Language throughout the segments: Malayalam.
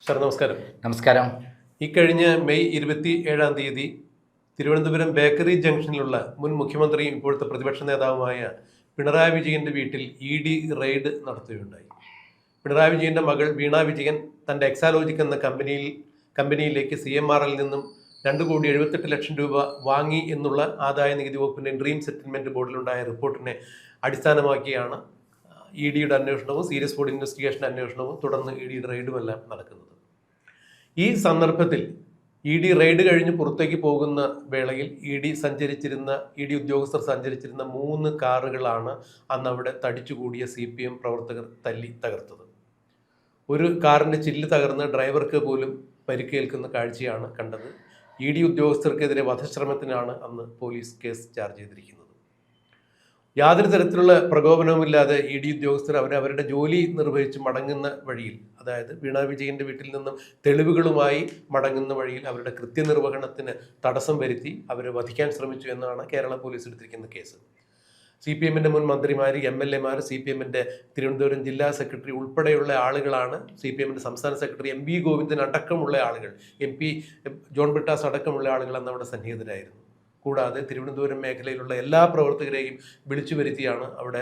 സർ നമസ്കാരം. നമസ്കാരം. ഇക്കഴിഞ്ഞ മെയ് 27 തിരുവനന്തപുരം ബേക്കറി ജംഗ്ഷനിലുള്ള മുൻ മുഖ്യമന്ത്രിയും ഇപ്പോഴത്തെ പ്രതിപക്ഷ നേതാവുമായ പിണറായി വിജയന്റെ വീട്ടിൽ ED റെയ്ഡ് നടത്തുകയുണ്ടായി. പിണറായി വിജയന്റെ മകൾ വീണ വിജയൻ തന്റെ എക്സാലോജിക് എന്ന കമ്പനിയിലേക്ക് CMRL നിന്നും 2,78,00,000 രൂപ വാങ്ങി എന്നുള്ള ആദായ നികുതി വകുപ്പിന്റെ ഡ്രീം സെറ്റിൽമെന്റ് ബോർഡിലുണ്ടായ റിപ്പോർട്ടിനെ അടിസ്ഥാനമാക്കിയാണ് EDയുടെ അന്വേഷണവും സീരിയസ് ഫ്രോഡ് ഇൻവെസ്റ്റിഗേഷൻ അന്വേഷണവും തുടർന്ന് EDയുടെ റെയ്ഡുമെല്ലാം നടക്കുന്നത്. ഈ സന്ദർഭത്തിൽ ED റെയ്ഡ് കഴിഞ്ഞ് പുറത്തേക്ക് പോകുന്ന വേളയിൽ ED ഉദ്യോഗസ്ഥർ സഞ്ചരിച്ചിരുന്ന 3 കാറുകളാണ് അന്ന് അവിടെ തടിച്ചുകൂടിയ CPM പ്രവർത്തകർ തല്ലി തകർത്തത്. ഒരു കാറിന്റെ ചില്ല് തകർന്ന് ഡ്രൈവർക്ക് പോലും പരിക്കേൽക്കുന്ന കാഴ്ചയാണ് കണ്ടത്. ED ഉദ്യോഗസ്ഥർക്കെതിരെ വധശ്രമത്തിനാണ് അന്ന് പോലീസ് കേസ് ചാർജ് ചെയ്തിരിക്കുന്നത്. യാതൊരു തരത്തിലുള്ള പ്രകോപനവുമില്ലാതെ ED ഉദ്യോഗസ്ഥർ അവരുടെ ജോലി നിർവഹിച്ച് മടങ്ങുന്ന വഴിയിൽ, അതായത് വീണ വിജയന്റെ വീട്ടിൽ നിന്നും തെളിവുകളുമായി മടങ്ങുന്ന വഴിയിൽ അവരുടെ കൃത്യനിർവഹണത്തിന് തടസ്സം വരുത്തി അവരെ വധിക്കാൻ ശ്രമിച്ചു എന്നാണ് കേരള പോലീസ് എടുത്തിരിക്കുന്ന കേസ്. CPMന്റെ മുൻ മന്ത്രിമാർ, MLAമാർ, CPMന്റെ തിരുവനന്തപുരം ജില്ലാ സെക്രട്ടറി ഉൾപ്പെടെയുള്ള ആളുകളാണ്, CPMന്റെ സംസ്ഥാന സെക്രട്ടറി MV ഗോവിന്ദൻ അടക്കമുള്ള ആളുകൾ, MP ജോൺ ബ്രിട്ടാസ് അടക്കമുള്ള ആളുകൾ അന്ന് അവിടെ സന്നിഹിതരായിരുന്നു. കൂടാതെ തിരുവനന്തപുരം മേഖലയിലുള്ള എല്ലാ പ്രവർത്തകരെയും വിളിച്ചു വരുത്തിയാണ് അവിടെ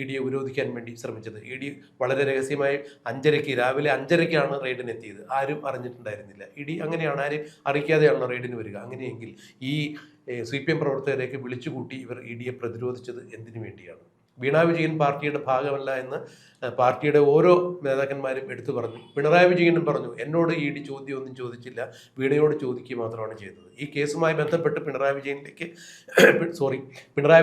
EDയെ ഉപരോധിക്കാൻ വേണ്ടി ശ്രമിച്ചത്. ED വളരെ രഹസ്യമായി രാവിലെ 5:30 റെയ്ഡിനെത്തിയത്. ആരും അറിഞ്ഞിട്ടുണ്ടായിരുന്നില്ല. ED അങ്ങനെയാണ്, ആരെയും അറിയിക്കാതെയാണല്ലോ റെയ്ഡിന് വരിക. അങ്ങനെയെങ്കിൽ ഈ CPM പ്രവർത്തകരെയൊക്കെ വിളിച്ചുകൂട്ടി ഇവർ EDയെ പ്രതിരോധിച്ചത് എന്തിനു വേണ്ടിയാണ്? വീണ വിജയൻ പാർട്ടിയുടെ ഭാഗമല്ല എന്ന് പാർട്ടിയുടെ ഓരോ നേതാക്കന്മാരും എടുത്തു പറഞ്ഞു. പിണറായി വിജയനും പറഞ്ഞു, എന്നോട് ED ചോദ്യമൊന്നും ചോദിച്ചില്ല, വീണയോട് ചോദിക്കുക മാത്രമാണ് ചെയ്തത്. ഈ കേസുമായി ബന്ധപ്പെട്ട് പിണറായി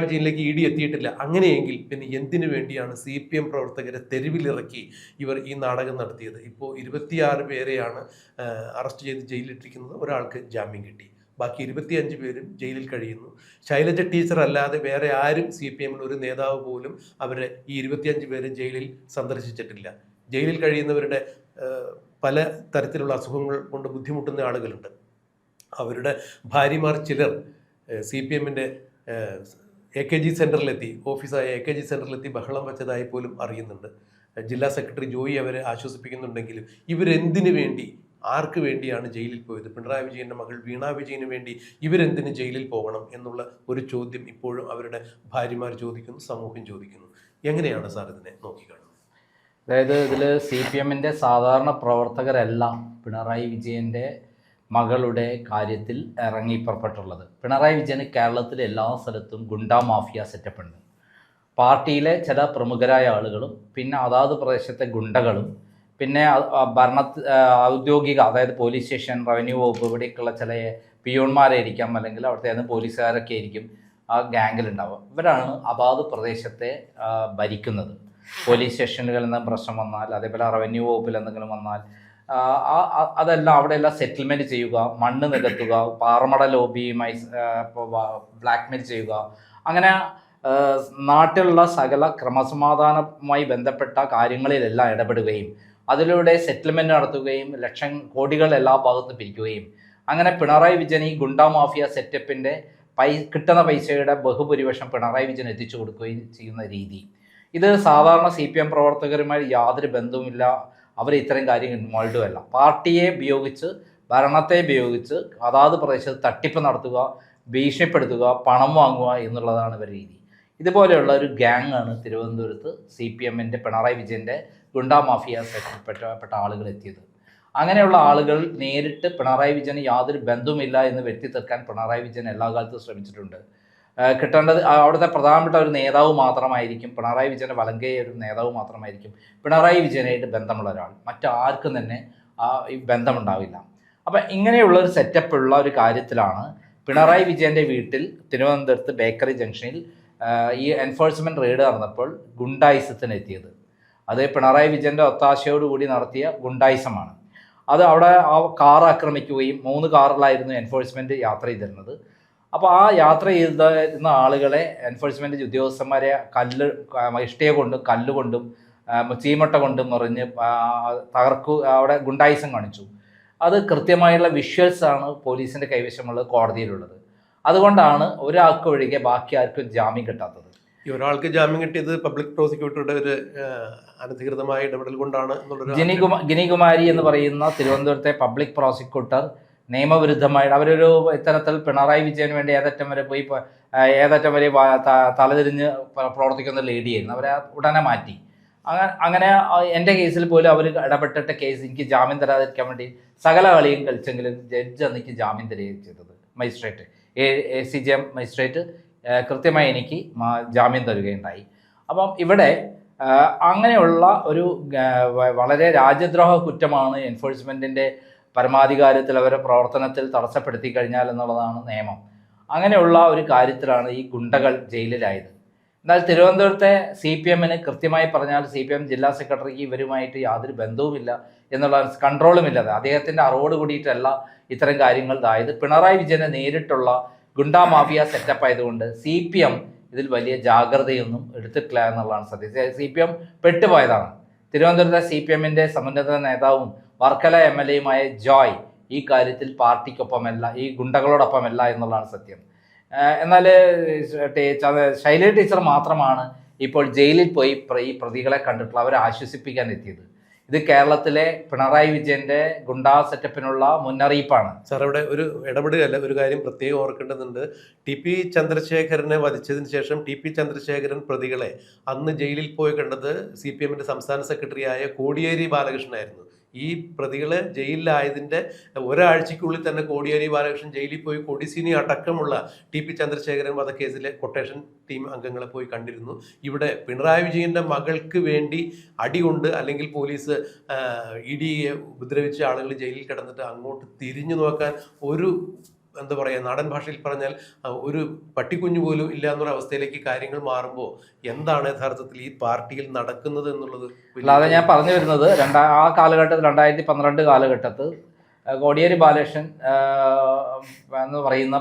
വിജയനിലേക്ക് ED എത്തിയിട്ടില്ല. അങ്ങനെയെങ്കിൽ പിന്നെ എന്തിനു വേണ്ടിയാണ് CPM പ്രവർത്തകരെ തെരുവിലിറക്കി ഇവർ ഈ നാടകം നടത്തിയത്? ഇപ്പോൾ 26 പേരെയാണ് അറസ്റ്റ് ചെയ്ത് ജയിലിലിട്ടിരിക്കുന്നത്. ഒരാൾക്ക് ജാമ്യം കിട്ടി. ബാക്കി 25 പേരും ജയിലിൽ കഴിയുന്നു. ശൈലജ ടീച്ചർ അല്ലാതെ വേറെ ആരും CPMൽ ഒരു നേതാവ് പോലും അവരെ ഈ 25 പേരും ജയിലിൽ സന്ദർശിച്ചിട്ടില്ല. ജയിലിൽ കഴിയുന്നവരുടെ പല തരത്തിലുള്ള അസുഖങ്ങൾ കൊണ്ട് ബുദ്ധിമുട്ടുന്ന ആളുകളുണ്ട്. അവരുടെ ഭാര്യമാർ ചിലർ CPMന്റെ AKG സെൻറ്ററിലെത്തി, ഓഫീസായ AKG സെൻറ്ററിലെത്തി ബഹളം വെച്ചതായി പോലും അറിയുന്നുണ്ട്. ജില്ലാ സെക്രട്ടറി ജോയി അവരെ ആശ്വസിപ്പിക്കുന്നുണ്ടെങ്കിലും ഇവരെന്തിനു വേണ്ടി, ആർക്ക് വേണ്ടിയാണ് ജയിലിൽ പോയത്? പിണറായി വിജയന്റെ മകൾ വീണ വിജയന് വേണ്ടി ഇവരെന്തിന് ജയിലിൽ പോകണം എന്നുള്ള ഒരു ചോദ്യം ഇപ്പോഴും അവരുടെ ഭാര്യമാർ ചോദിക്കുന്നു, സമൂഹം ചോദിക്കുന്നു. എങ്ങനെയാണ് സാർ ഇതിനെ നോക്കിക്കാണുന്നത്? അതായത് ഇതിൽ CPMന്റെ സാധാരണ പ്രവർത്തകരെല്ലാം പിണറായി വിജയന്റെ മകളുടെ കാര്യത്തിൽ ഇറങ്ങി പുറപ്പെട്ടുള്ളത്. പിണറായി വിജയന് കേരളത്തിലെ എല്ലാ സ്ഥലത്തും ഗുണ്ടാ മാഫിയ സെറ്റപ്പ് ഉണ്ട്. പാർട്ടിയിലെ ചില പ്രമുഖരായ ആളുകളും പിന്നെ അതാത് പ്രദേശത്തെ ഗുണ്ടകളും പിന്നെ ഔദ്യോഗിക, അതായത് പോലീസ് സ്റ്റേഷൻ, റവന്യൂ വകുപ്പ്, ഇവിടേക്കുള്ള ചില പിയോൺമാരായിരിക്കാം, അല്ലെങ്കിൽ അവിടുത്തെ പോലീസുകാരൊക്കെ ആയിരിക്കും ആ ഗാംഗിലുണ്ടാവുക. ഇവരാണ് അതാത് പ്രദേശത്തെ ഭരിക്കുന്നത്. പോലീസ് സ്റ്റേഷനുകളിൽ നിന്ന് പ്രശ്നം വന്നാൽ, അതേപോലെ റവന്യൂ വകുപ്പിൽ എന്തെങ്കിലും വന്നാൽ അതെല്ലാം അവിടെയെല്ലാം സെറ്റിൽമെൻറ്റ് ചെയ്യുക, മണ്ണ് നികത്തുക, പാറമട ലോബിയുമായി ബ്ലാക്ക്മെയിൽ ചെയ്യുക, അങ്ങനെ നാട്ടിലുള്ള സകല ക്രമസമാധാനവുമായി ബന്ധപ്പെട്ട കാര്യങ്ങളിലെല്ലാം ഇടപെടുകയും അതിലൂടെ സെറ്റിൽമെൻറ്റ് നടത്തുകയും കോടികൾ എല്ലാ ഭാഗത്തും പിരിക്കുകയും അങ്ങനെ പിണറായി വിജയൻ ഈ ഗുണ്ടാ മാഫിയ സെറ്റപ്പിൻ്റെ കിട്ടുന്ന പൈസയുടെ ബഹുഭൂരിപക്ഷം പിണറായി വിജയൻ എത്തിച്ചു കൊടുക്കുകയും ചെയ്യുന്ന രീതി, ഇത് സാധാരണ CPM പ്രവർത്തകരുമായി യാതൊരു ബന്ധവുമില്ല. അവർ ഇത്തരം കാര്യങ്ങൾ ഇൻവോൾവ് അല്ല. പാർട്ടിയെ ഉപയോഗിച്ച്, ഭരണത്തെ ഉപയോഗിച്ച് അതാത് പ്രദേശത്ത് തട്ടിപ്പ് നടത്തുക, ഭീഷണിപ്പെടുത്തുക, പണം വാങ്ങുക എന്നുള്ളതാണ് ഇവരുടെ രീതി. ഇതുപോലെയുള്ള ഒരു ഗ്യാങ്ങാണ് തിരുവനന്തപുരത്ത് CPMന്റെ പിണറായി വിജയന്റെ ഗുണ്ടാ മാഫിയ സെറ്റിൽപ്പെട്ട ആളുകൾ എത്തിയത്. അങ്ങനെയുള്ള ആളുകൾ നേരിട്ട് പിണറായി വിജയന് യാതൊരു ബന്ധവുമില്ല എന്ന് വരുത്തി തീർക്കാൻ പിണറായി വിജയൻ എല്ലാ കാലത്തും ശ്രമിച്ചിട്ടുണ്ട്. കിട്ടേണ്ടത് അവിടുത്തെ പ്രധാനപ്പെട്ട ഒരു നേതാവ് മാത്രമായിരിക്കും, പിണറായി വിജയൻ്റെ വലങ്കയ ഒരു നേതാവ് മാത്രമായിരിക്കും പിണറായി വിജയനായിട്ട് ബന്ധമുള്ള ഒരാൾ. മറ്റാർക്കും തന്നെ ഈ ബന്ധമുണ്ടാവില്ല. അപ്പം ഇങ്ങനെയുള്ളൊരു സെറ്റപ്പുള്ള ഒരു കാര്യത്തിലാണ് പിണറായി വിജയൻ്റെ വീട്ടിൽ തിരുവനന്തപുരത്ത് ബേക്കറി ജംഗ്ഷനിൽ ഈ എൻഫോഴ്സ്മെൻറ്റ് റെയ്ഡ് നടന്നപ്പോൾ ഗുണ്ടായിസത്തിന് എത്തിയത്. അത് പിണറായി വിജയൻ്റെ ഒത്താശയോടുകൂടി നടത്തിയ ഗുണ്ടായിസമാണ്. അത് അവിടെ ആ കാർ ആക്രമിക്കുകയും 3 കാറിലായിരുന്നു എൻഫോഴ്സ്മെൻറ്റ് യാത്ര ചെയ്തിരുന്നത്. അപ്പോൾ ആ യാത്ര ചെയ്തിരുന്ന ആളുകളെ എൻഫോഴ്സ്മെൻറ്റ് ഉദ്യോഗസ്ഥന്മാരെ ഇഷ്ടിക കൊണ്ടും കല്ലുകൊണ്ടും ചീമട്ട കൊണ്ടും നിറഞ്ഞ് അവിടെ ഗുണ്ടായിസം കാണിച്ചു. അത് കൃത്യമായുള്ള വിഷ്വൽസാണ് പോലീസിൻ്റെ കൈവശമുള്ളത്, കോടതിയിലുള്ളത്. അതുകൊണ്ടാണ് ഒരാൾക്ക് ഒഴികെ ബാക്കി ആർക്കും ജാമ്യം കിട്ടാത്തത്. ഈ ഒരാൾക്ക് ജാമ്യം കിട്ടിയത് പബ്ലിക് പ്രോസിക്യൂട്ടറുടെ ഒരു അനധികൃതമായ ഇടപെടൽ കൊണ്ടാണ് എന്നുള്ളൊരു ഗിനികുമാരി എന്ന് പറയുന്ന തിരുവനന്തപുരത്തെ പബ്ലിക് പ്രോസിക്യൂട്ടർ നിയമവിരുദ്ധമായിട്ട് അവരൊരു ഇത്തരത്തിൽ പിണറായി വിജയന് വേണ്ടി ഏതറ്റം വരെ തലതിരിഞ്ഞ് പ്രവർത്തിക്കുന്ന ലേഡിയായിരുന്നു. അവരെ ഉടനെ മാറ്റി. അങ്ങനെ എൻ്റെ കേസിൽ പോലും അവർ ഇടപെട്ടിട്ട് കേസ് എനിക്ക് ജാമ്യം തരാതിരിക്കാൻ വേണ്ടി സകല കളിയും കളിച്ചെങ്കിലും ജഡ്ജ് അന്ന് എനിക്ക് ജാമ്യം തരികയും ചെയ്തത്. മജിസ്ട്രേറ്റ് ACJM മജിസ്ട്രേറ്റ് കൃത്യമായി എനിക്ക് ജാമ്യം തരികയുണ്ടായി. അപ്പം ഇവിടെ അങ്ങനെയുള്ള ഒരു വളരെ രാജ്യദ്രോഹ കുറ്റമാണ് എൻഫോഴ്സ്മെൻറ്റിൻ്റെ പരമാധികാരത്തിൽ അവരുടെ പ്രവർത്തനത്തിൽ തടസ്സപ്പെടുത്തി കഴിഞ്ഞാൽ എന്നുള്ളതാണ് നിയമം. അങ്ങനെയുള്ള ഒരു കാര്യത്തിലാണ് ഈ ഗുണ്ടകൾ ജയിലിലായത്. എന്നാൽ തിരുവനന്തപുരത്തെ CPMന് കൃത്യമായി പറഞ്ഞാൽ CPM ജില്ലാ സെക്രട്ടറിക്ക് ഇവരുമായിട്ട് യാതൊരു ബന്ധവുമില്ല എന്നുള്ള കൺട്രോളുമില്ലാതെ അദ്ദേഹത്തിൻ്റെ അറിവോട് കൂടിയിട്ടല്ല ഇത്തരം കാര്യങ്ങൾ ഇതായത്. പിണറായി വിജയനെ നേരിട്ടുള്ള ഗുണ്ടാ മാഫിയ സെറ്റപ്പ് ആയതുകൊണ്ട് CPM ഇതിൽ വലിയ ജാഗ്രതയൊന്നും എടുത്തിട്ടില്ല എന്നുള്ളതാണ് സത്യം. CPM പെട്ടുപോയതാണ്. തിരുവനന്തപുരത്തെ CPMൻ്റെ സമുന്നത നേതാവും വർക്കല MLAയുമായ ജോയ് ഈ കാര്യത്തിൽ പാർട്ടിക്കൊപ്പമല്ല, ഈ ഗുണ്ടകളോടൊപ്പമല്ല എന്നുള്ളതാണ് സത്യം. എന്നാൽ ശൈലജ ടീച്ചർ മാത്രമാണ് ഇപ്പോൾ ജയിലിൽ പോയി ഈ പ്രതികളെ കണ്ടിട്ടുള്ള അവരെ ആശ്വസിപ്പിക്കാൻ എത്തിയത്. ഇത് കേരളത്തിലെ പിണറായി വിജയന്റെ ഗുണ്ടാ സെറ്റപ്പിനുള്ള മുന്നറിയിപ്പാണ്. സാർ, അവിടെ ഒരു ഇടപെടുകയല്ല, ഒരു കാര്യം പ്രത്യേകം ഓർക്കേണ്ടതുണ്ട്. TP ചന്ദ്രശേഖരനെ വധിച്ചതിന് ശേഷം TP ചന്ദ്രശേഖരൻ പ്രതികളെ അന്ന് ജയിലിൽ പോയി കണ്ടത് CPMന്റെ സംസ്ഥാന സെക്രട്ടറിയായ കോടിയേരി ബാലകൃഷ്ണനായിരുന്നു. ഈ പ്രതികളെ ജയിലിലായതിൻ്റെ ഒരാഴ്ചയ്ക്കുള്ളിൽ തന്നെ കോടിയേരി ബാലകൃഷ്ണൻ ജയിലിൽ പോയി കൊടിസിനി അടക്കമുള്ള TP ചന്ദ്രശേഖരൻ വധക്കേസിലെ കൊട്ടേഷൻ ടീം അംഗങ്ങളെ പോയി കണ്ടിരുന്നു. ഇവിടെ പിണറായി വിജയൻ്റെ മകൾക്ക് വേണ്ടി അടികൊണ്ട് അല്ലെങ്കിൽ പോലീസ് EDയെ ഉപദ്രവിച്ച ആളുകൾ ജയിലിൽ കിടന്നിട്ട് അങ്ങോട്ട് തിരിഞ്ഞു നോക്കാൻ ഒരു എന്താ പറയുക, നാടൻ ഭാഷയിൽ പറഞ്ഞാൽ ഒരു പട്ടിക്കുഞ്ഞു പോലും ഇല്ല എന്നുള്ള അവസ്ഥയിലേക്ക് കാര്യങ്ങൾ മാറുമ്പോൾ എന്താണ് യഥാർത്ഥത്തിൽ ഈ പാർട്ടിയിൽ നടക്കുന്നത് എന്നുള്ളത്. അല്ലാതെ ഞാൻ പറഞ്ഞു വരുന്നത് ആ കാലഘട്ടത്തിൽ 2012 കാലഘട്ടത്ത് കോടിയേരി ബാലകൃഷ്ണൻ എന്ന് പറയുന്ന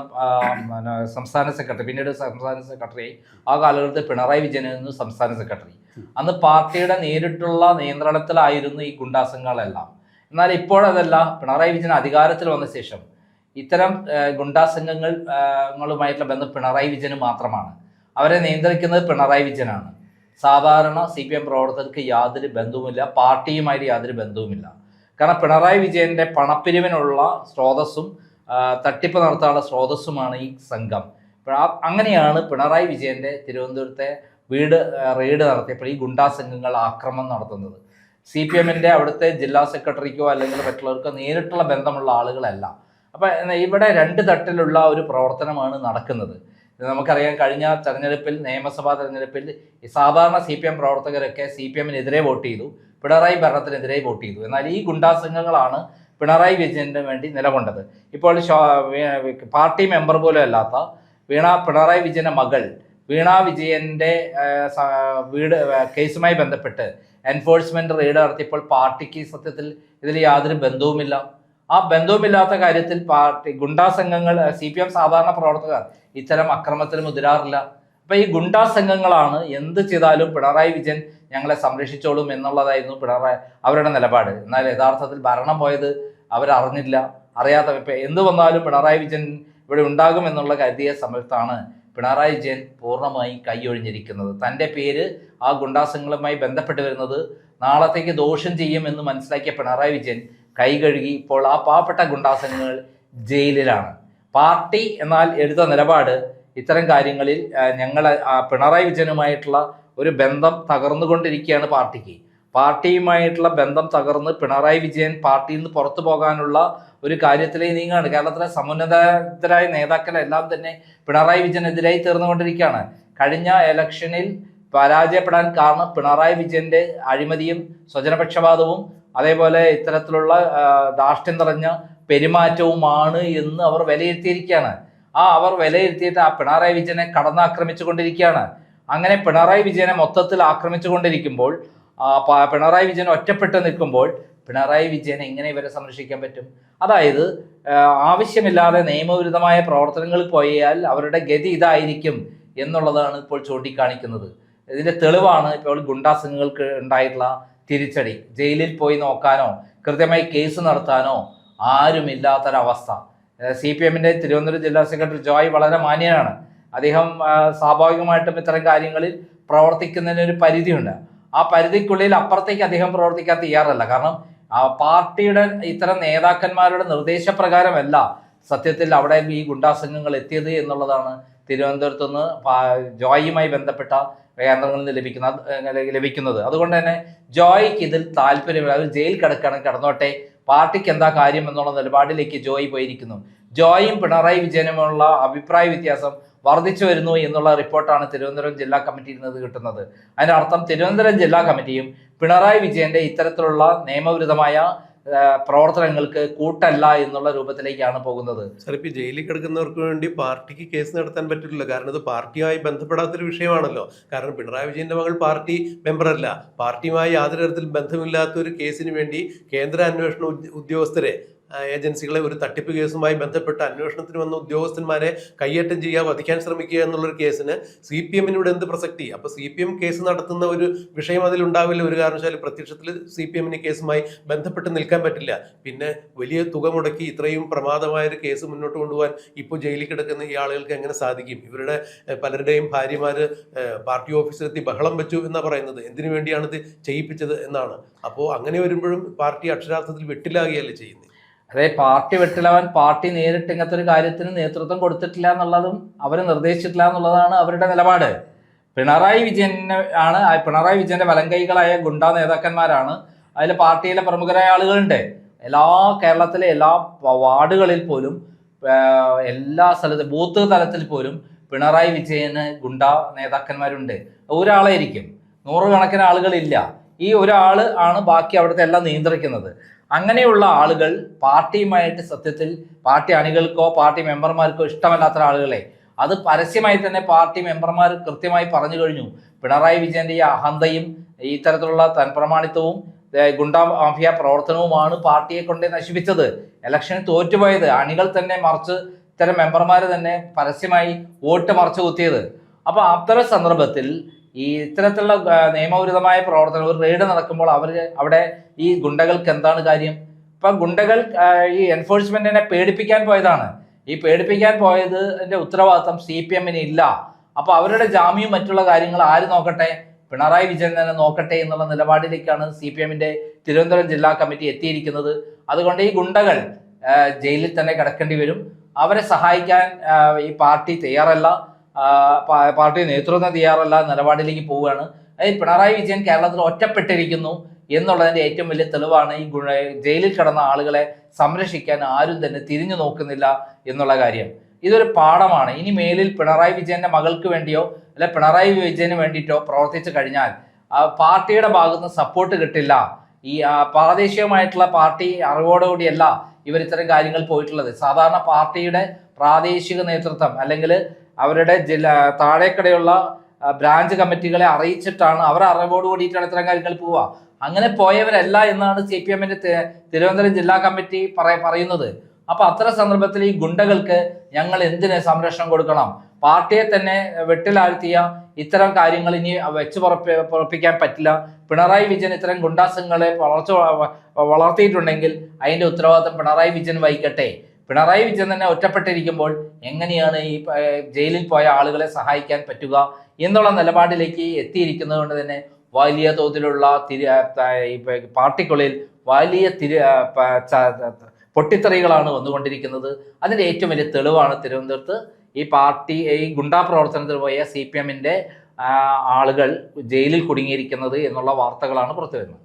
സംസ്ഥാന സെക്രട്ടറി, പിന്നീട് സംസ്ഥാന സെക്രട്ടറി, ആ കാലഘട്ടത്തിൽ പിണറായി വിജയനായിരുന്നു സംസ്ഥാന സെക്രട്ടറി. അന്ന് പാർട്ടിയുടെ നേരിട്ടുള്ള നിയന്ത്രണത്തിലായിരുന്നു ഈ ഗുണ്ടാസംഘങ്ങളെല്ലാം. എന്നാൽ ഇപ്പോഴതല്ല, പിണറായി വിജയൻ അധികാരത്തിൽ വന്ന ശേഷം ഇത്തരം ഗുണ്ടാസംഘങ്ങളുമായിട്ടുള്ള ബന്ധം പിണറായി വിജയന് മാത്രമാണ്. അവരെ നിയന്ത്രിക്കുന്നത് പിണറായി വിജയനാണ്. സാധാരണ CPM പ്രവർത്തകർക്ക് യാതൊരു ബന്ധവുമില്ല, പാർട്ടിയുമായിട്ട് യാതൊരു ബന്ധവുമില്ല. കാരണം പിണറായി വിജയൻ്റെ പണപ്പിരിവിനുള്ള സ്രോതസ്സും തട്ടിപ്പ് നടത്താനുള്ള സ്രോതസ്സുമാണ് ഈ സംഘം. അങ്ങനെയാണ് പിണറായി വിജയൻ്റെ തിരുവനന്തപുരത്തെ വീട് റെയ്ഡ് നടത്തിയപ്പോൾ ഈ ഗുണ്ടാസംഘങ്ങൾ ആക്രമണം നടത്തുന്നത്. CPMൻ്റെ അവിടുത്തെ ജില്ലാ സെക്രട്ടറിക്കോ അല്ലെങ്കിൽ മറ്റുള്ളവർക്കോ നേരിട്ടുള്ള ബന്ധമുള്ള ആളുകളല്ല. അപ്പം ഇവിടെ രണ്ട് തട്ടിലുള്ള ഒരു പ്രവർത്തനമാണ് നടക്കുന്നത്. നമുക്കറിയാം, കഴിഞ്ഞ തെരഞ്ഞെടുപ്പിൽ, നിയമസഭാ തെരഞ്ഞെടുപ്പിൽ സാധാരണ CPM പ്രവർത്തകരൊക്കെ CPMനെതിരെ വോട്ട് ചെയ്തു, പിണറായി ഭരണത്തിനെതിരെ വോട്ട് ചെയ്തു. എന്നാൽ ഈ ഗുണ്ടാസംഘങ്ങളാണ് പിണറായി വിജയന് വേണ്ടി നിലകൊണ്ടത്. ഇപ്പോൾ പാർട്ടി മെമ്പർ പോലും അല്ലാത്ത പിണറായി വിജയൻ്റെ മകൾ വീണ വിജയൻ്റെ വീട് കേസുമായി ബന്ധപ്പെട്ട് എൻഫോഴ്സ്മെൻറ്റ് റെയ്ഡ് നടത്തിയപ്പോൾ പാർട്ടിക്ക് സത്യത്തിൽ ഇതിൽ യാതൊരു ബന്ധവുമില്ല. ആ ബന്ധവുമില്ലാത്ത കാര്യത്തിൽ പാർട്ടി ഗുണ്ടാസംഘങ്ങൾ, CPM സാധാരണ പ്രവർത്തകർ ഇത്തരം അക്രമത്തിന് മുതിരാറില്ല. അപ്പം ഈ ഗുണ്ടാസംഘങ്ങളാണ് എന്ത് ചെയ്താലും പിണറായി വിജയൻ ഞങ്ങളെ സംരക്ഷിച്ചോളും എന്നുള്ളതായിരുന്നു അവരുടെ നിലപാട്. എന്നാൽ യഥാർത്ഥത്തിൽ ഭരണം പോയത് അവരറിഞ്ഞില്ല. അറിയാത്ത ഇപ്പം എന്ത് വന്നാലും പിണറായി വിജയൻ ഇവിടെ ഉണ്ടാകും എന്നുള്ള കരുതിയ സമയത്താണ് പിണറായി വിജയൻ പൂർണ്ണമായും കൈയൊഴിഞ്ഞിരിക്കുന്നത്. തൻ്റെ പേര് ആ ഗുണ്ടാസംഘങ്ങളുമായി ബന്ധപ്പെട്ട് വരുന്നത് നാളത്തേക്ക് ദോഷം ചെയ്യുമെന്ന് മനസ്സിലാക്കിയ പിണറായി വിജയൻ കൈ കഴുകി ഇപ്പോൾ ആ പാവപ്പെട്ട ഗുണ്ടാസംഘങ്ങൾ ജയിലിലാണ്. പാർട്ടി എന്നാൽ എടുത്ത നിലപാട് ഇത്തരം കാര്യങ്ങളിൽ ഞങ്ങൾ പിണറായി വിജയനുമായിട്ടുള്ള ഒരു ബന്ധം തകർന്നുകൊണ്ടിരിക്കുകയാണ് പാർട്ടിക്ക്. പാർട്ടിയുമായിട്ടുള്ള ബന്ധം തകർന്ന് പിണറായി വിജയൻ പാർട്ടിയിൽ നിന്ന് പുറത്തു പോകാനുള്ള ഒരു കാര്യത്തിലേക്ക് നീങ്ങുകയാണ്. കേരളത്തിലെ സമുന്നതരായ നേതാക്കളെല്ലാം തന്നെ പിണറായി വിജയനെതിരായി തീർന്നുകൊണ്ടിരിക്കുകയാണ്. കഴിഞ്ഞ ഇലക്ഷനിൽ പരാജയപ്പെടാൻ കാരണം പിണറായി വിജയൻ്റെ അഴിമതിയും സ്വജനപക്ഷപാതവും അതേപോലെ ഇത്തരത്തിലുള്ള ധാർഷ്ട്യം നിറഞ്ഞ പെരുമാറ്റവുമാണ് എന്ന് അവർ വിലയിരുത്തിയിരിക്കുകയാണ്. അവർ വിലയിരുത്തിയിട്ട് ആ പിണറായി വിജയനെ കടന്നാക്രമിച്ചു കൊണ്ടിരിക്കുകയാണ്. അങ്ങനെ പിണറായി വിജയനെ മൊത്തത്തിൽ ആക്രമിച്ചു കൊണ്ടിരിക്കുമ്പോൾ, പിണറായി വിജയൻ ഒറ്റപ്പെട്ട് നിൽക്കുമ്പോൾ പിണറായി വിജയനെ എങ്ങനെ ഇവരെ സംരക്ഷിക്കാൻ പറ്റും? അതായത് ആവശ്യമില്ലാതെ നിയമവിരുദ്ധമായ പ്രവർത്തനങ്ങളിൽ പോയാൽ അവരുടെ ഗതി ഇതായിരിക്കും എന്നുള്ളതാണ് ഇപ്പോൾ ചൂണ്ടിക്കാണിക്കുന്നത്. ഇതിൻ്റെ തെളിവാണ് ഇപ്പോൾ ഗുണ്ടാസംഘങ്ങൾക്ക് ഉണ്ടായിട്ടുള്ള തിരിച്ചടി. ജയിലിൽ പോയി നോക്കാനോ കൃത്യമായി കേസ് നടത്താനോ ആരുമില്ലാത്തൊരവസ്ഥ. CPMൻ്റെ തിരുവനന്തപുരം ജില്ലാ സെക്രട്ടറി ജോയ് വളരെ മാന്യനാണ്. അദ്ദേഹം സ്വാഭാവികമായിട്ടും ഇത്തരം കാര്യങ്ങളിൽ പ്രവർത്തിക്കുന്നതിന് ഒരു പരിധിയുണ്ട്. ആ പരിധിക്കുള്ളിൽ അപ്പുറത്തേക്ക് അദ്ദേഹം പ്രവർത്തിക്കാൻ തയ്യാറല്ല. കാരണം പാർട്ടിയുടെ ഇത്തരം നേതാക്കന്മാരുടെ നിർദ്ദേശപ്രകാരമല്ല സത്യത്തിൽ അവിടെ ഈ ഗുണ്ടാസംഘങ്ങൾ എത്തിയത് എന്നുള്ളതാണ് തിരുവനന്തപുരത്ത് നിന്ന് ജോയിയുമായി ബന്ധപ്പെട്ട കേന്ദ്രങ്ങളിൽ നിന്ന് ലഭിക്കുന്നത്. അതുകൊണ്ട് തന്നെ ജോയിക്ക് ഇതിൽ താല്പര്യമില്ല. അവർ ജയിൽ കിടക്കുകയാണെങ്കിൽ കിടന്നോട്ടെ, പാർട്ടിക്ക് എന്താ കാര്യം എന്നുള്ള നിലപാടിലേക്ക് ജോയി പോയിരിക്കുന്നു. ജോയും പിണറായി വിജയനുമുള്ള അഭിപ്രായ വ്യത്യാസം വർദ്ധിച്ചു വരുന്നു എന്നുള്ള റിപ്പോർട്ടാണ് തിരുവനന്തപുരം ജില്ലാ കമ്മിറ്റിയിൽ നിന്ന് കിട്ടുന്നത്. അതിൻ്റെ അർത്ഥം തിരുവനന്തപുരം ജില്ലാ കമ്മിറ്റിയും പിണറായി വിജയന്റെ ഇത്തരത്തിലുള്ള നിയമവിരുദ്ധമായ പ്രവർത്തനങ്ങൾക്ക് കൂട്ടല്ല എന്നുള്ള രൂപത്തിലേക്കാണ് പോകുന്നത്. സാർ, ഇപ്പം ജയിലിൽ കിടക്കുന്നവർക്ക് വേണ്ടി പാർട്ടിക്ക് കേസ് നടത്താൻ പറ്റില്ല. കാരണം ഇത് പാർട്ടിയുമായി ബന്ധപ്പെടാത്തൊരു വിഷയമാണല്ലോ. കാരണം പിണറായി വിജയന്റെ മകൾ പാർട്ടി മെമ്പറല്ല. പാർട്ടിയുമായി യാതൊരു തരത്തിൽ ബന്ധമില്ലാത്ത ഒരു കേസിന് വേണ്ടി കേന്ദ്ര അന്വേഷണ ഉദ്യോഗസ്ഥരെ, ഏജൻസികളെ ഒരു തട്ടിപ്പ് കേസുമായി ബന്ധപ്പെട്ട് അന്വേഷണത്തിന് വന്ന ഉദ്യോഗസ്ഥന്മാരെ കയ്യേറ്റം ചെയ്യുക, വധിക്കാൻ ശ്രമിക്കുക എന്നുള്ളൊരു കേസിന് CPM എന്ത് പ്രസക്തി? അപ്പോൾ CPM കേസ് നടത്തുന്ന ഒരു വിഷയം അതിലുണ്ടാവില്ല. ഒരു കാരണവശാലും പ്രത്യക്ഷത്തിൽ CPM കേസുമായി ബന്ധപ്പെട്ട് നിൽക്കാൻ പറ്റില്ല. പിന്നെ വലിയ തുക മുടക്കി ഇത്രയും പ്രമാദമായൊരു കേസ് മുന്നോട്ട് കൊണ്ടുപോകാൻ ഇപ്പോൾ ജയിലിൽ കിടക്കുന്ന ഈ ആളുകൾക്ക് എങ്ങനെ സാധിക്കും? ഇവരുടെ പലരുടെയും ഭാര്യമാര് പാർട്ടി ഓഫീസിലെത്തി ബഹളം വെച്ചു എന്നാണ് പറയുന്നത്. എന്തിനു വേണ്ടിയാണ് ഇത് ചെയ്യിപ്പിച്ചത് എന്നാണ്. അപ്പോൾ അങ്ങനെ വരുമ്പോഴും പാർട്ടി അക്ഷരാർത്ഥത്തിൽ വെട്ടിലാകുകയല്ലേ ചെയ്യുന്നത്. അതെ, പാർട്ടി വെട്ടിലാവാൻ പാർട്ടി നേരിട്ട് ഇങ്ങനത്തെ ഒരു കാര്യത്തിന് നേതൃത്വം കൊടുത്തിട്ടില്ല എന്നുള്ളതും അവർ നിർദ്ദേശിച്ചിട്ടില്ല എന്നുള്ളതാണ് അവരുടെ നിലപാട്. പിണറായി വിജയന്റെ വലങ്കൈകളായ ഗുണ്ടാ നേതാക്കന്മാരാണ്. അതിൽ പാർട്ടിയിലെ പ്രമുഖരായ ആളുകളുണ്ട്. കേരളത്തിലെ എല്ലാ വാർഡുകളിൽ പോലും, എല്ലാ സ്ഥലത്തും ബൂത്ത് തലത്തിൽ പോലും പിണറായി വിജയന് ഗുണ്ടാ നേതാക്കന്മാരുണ്ട്. ഒരാളായിരിക്കും, നൂറുകണക്കിന് ആളുകളില്ല. ഈ ഒരാൾ ആണ് ബാക്കി അവിടുത്തെ എല്ലാം നിയന്ത്രിക്കുന്നത്. അങ്ങനെയുള്ള ആളുകൾ പാർട്ടിയുമായിട്ട് സത്യത്തിൽ പാർട്ടി അണികൾക്കോ പാർട്ടി മെമ്പർമാർക്കോ ഇഷ്ടമല്ലാത്ത ആളുകളെ അത് പരസ്യമായി തന്നെ പാർട്ടി മെമ്പർമാർ കൃത്യമായി പറഞ്ഞു കഴിഞ്ഞു. പിണറായി വിജയന്റെ ഈ അഹന്തയും ഇത്തരത്തിലുള്ള തൻപ്രമാണിത്വവും ഗുണ്ടാ മാഫിയ പ്രവർത്തനവുമാണ് പാർട്ടിയെ കൊണ്ട് നശിപ്പിച്ചത്. ഇലക്ഷന് തോറ്റുപോയത് അണികൾ തന്നെ മറിച്ച് ഇത്തരം മെമ്പർമാർ തന്നെ പരസ്യമായി വോട്ട് മറിച്ച് കുത്തിയത്. അപ്പൊ അത്തരം സന്ദർഭത്തിൽ ഈ ഇത്തരത്തിലുള്ള നിയമവിരുദ്ധമായ പ്രവർത്തനം, ഒരു റെയ്ഡ് നടക്കുമ്പോൾ അവിടെ ഈ ഗുണ്ടകൾക്ക് എന്താണ് കാര്യം? ഇപ്പൊ ഗുണ്ടകൾ ഈ എൻഫോഴ്സ്മെന്റിനെ പേടിപ്പിക്കാൻ പോയതാണ്. ഈ പേടിപ്പിക്കാൻ പോയതിന്റെ ഉത്തരവാദിത്തം CPM ഇല്ല. അപ്പൊ അവരുടെ ജാമ്യവും മറ്റുള്ള കാര്യങ്ങൾ ആര് നോക്കട്ടെ? പിണറായി വിജയൻ തന്നെ നോക്കട്ടെ എന്നുള്ള നിലപാടിലേക്കാണ് CPM തിരുവനന്തപുരം ജില്ലാ കമ്മിറ്റി എത്തിയിരിക്കുന്നത്. അതുകൊണ്ട് ഈ ഗുണ്ടകൾ ജയിലിൽ തന്നെ കിടക്കേണ്ടി വരും. അവരെ സഹായിക്കാൻ ഈ പാർട്ടി തയ്യാറല്ല, പാർട്ടി നേതൃത്വം തയ്യാറല്ല നിലപാടിലേക്ക് പോവുകയാണ്. പിണറായി വിജയൻ കേരളത്തിൽ ഒറ്റപ്പെട്ടിരിക്കുന്നു എന്നുള്ളതിന്റെ ഏറ്റവും വലിയ തെളിവാണ് ഈ ജയിലിൽ കിടന്ന ആളുകളെ സംരക്ഷിക്കാൻ ആരും തന്നെ തിരിഞ്ഞു നോക്കുന്നില്ല എന്നുള്ള കാര്യം. ഇതൊരു പാഠമാണ്. ഇനി മേലിൽ പിണറായി വിജയന്റെ മകൾക്ക് വേണ്ടിയോ അല്ലെ പിണറായി വിജയന് വേണ്ടിയിട്ടോ പ്രവർത്തിച്ചു കഴിഞ്ഞാൽ പാർട്ടിയുടെ ഭാഗത്തുനിന്ന് സപ്പോർട്ട് കിട്ടില്ല. ഈ പ്രാദേശികമായിട്ടുള്ള പാർട്ടി അറിവോടുകൂടിയല്ല ഇവർ ഇത്തരം കാര്യങ്ങൾ പോയിട്ടുള്ളത്. സാധാരണ പാർട്ടിയുടെ പ്രാദേശിക നേതൃത്വം അല്ലെങ്കിൽ അവരുടെ താഴേക്കടയുള്ള ബ്രാഞ്ച് കമ്മിറ്റികളെ അറിയിച്ചിട്ടാണ്, അവർ അറിവോട് കൂടിയിട്ടാണ് ഇത്തരം കാര്യങ്ങൾ പോവുക. അങ്ങനെ പോയവരല്ല എന്നാണ് CPM തിരുവനന്തപുരം ജില്ലാ കമ്മിറ്റി പറയുന്നത്. അപ്പൊ അത്തരം സന്ദർഭത്തിൽ ഈ ഗുണ്ടകൾക്ക് ഞങ്ങൾ എന്തിന് സംരക്ഷണം കൊടുക്കണം? പാർട്ടിയെ തന്നെ വെട്ടിലാഴ്ത്തിയ ഇത്തരം കാര്യങ്ങൾ ഇനി വെച്ച് പുറപ്പിക്കാൻ പറ്റില്ല. പിണറായി വിജയൻ ഇത്തരം ഗുണ്ടാസംഘങ്ങളെ വളർത്തിയിട്ടുണ്ടെങ്കിൽ അതിന്റെ ഉത്തരവാദിത്തം പിണറായി വിജയൻ വഹിക്കട്ടെ. പിണറായി വിജയൻ തന്നെ ഒറ്റപ്പെട്ടിരിക്കുമ്പോൾ എങ്ങനെയാണ് ഈ ജയിലിൽ പോയ ആളുകളെ സഹായിക്കാൻ പറ്റുക എന്നുള്ള നിലപാടിലേക്ക് എത്തിയിരിക്കുന്നത് കൊണ്ട് തന്നെ വലിയ തോതിലുള്ള പാർട്ടിക്കുള്ളിൽ വലിയ പൊട്ടിത്തെറികളാണ് വന്നുകൊണ്ടിരിക്കുന്നത്. അതിൻ്റെ ഏറ്റവും വലിയ തെളിവാണ് തിരുവനന്തപുരത്ത് ഈ ഗുണ്ടാ പ്രവർത്തനത്തിൽ പോയ CPM ആളുകൾ ജയിലിൽ കുടുങ്ങിയിരിക്കുന്നത് എന്നുള്ള വാർത്തകളാണ് പുറത്തു വരുന്നത്.